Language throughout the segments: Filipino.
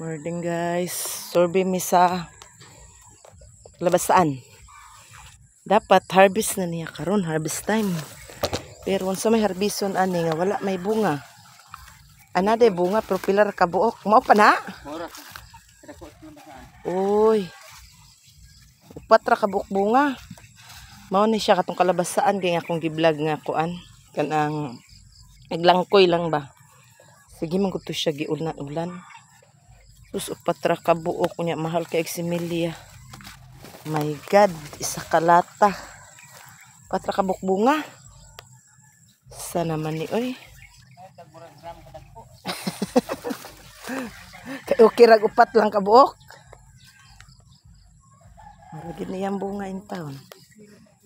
Morning guys, survey mi sa labasaan. Dapat harvest na niya karon, harvest time. Pero unsa may harbison ani nga wala may bunga. Anade bunga pero pilar ka buok. Mao pa na? Uy. Upat ra ka buok bunga. Mao ni siya katong kalabasaan kay akong gi-vlog nga kuan kanang naglangkoy lang ba. Sige man gud to siya giulan-ulan. Sus, upat ra ka buok niya, mahal kay Eximilia. My God, isa kalata. Upat ra ka buok bunga. Sa naman ni, oy. Okay rag upat lang ka buok. Maragid niyang bunga in town.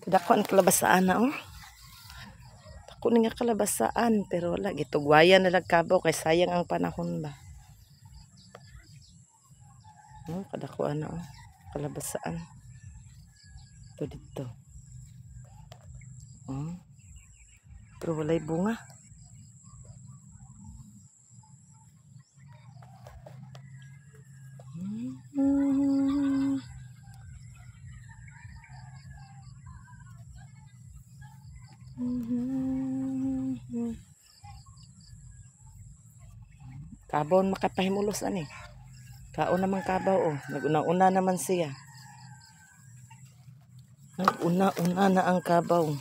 Dako ang kalabasaan na, oh. Dako ni nga kalabasaan, pero wala, gitugwayan na lagkabaw, kay sayang ang panahon ba. Oh, kadakuan na, oh. Kalabasaan. Ito dito. Oh. Pero walay bunga. Kabaw makapahimulos ani. Kaon naman kabaw, oh. Naguna-una naman siya. Naguna-una na ang kabaw.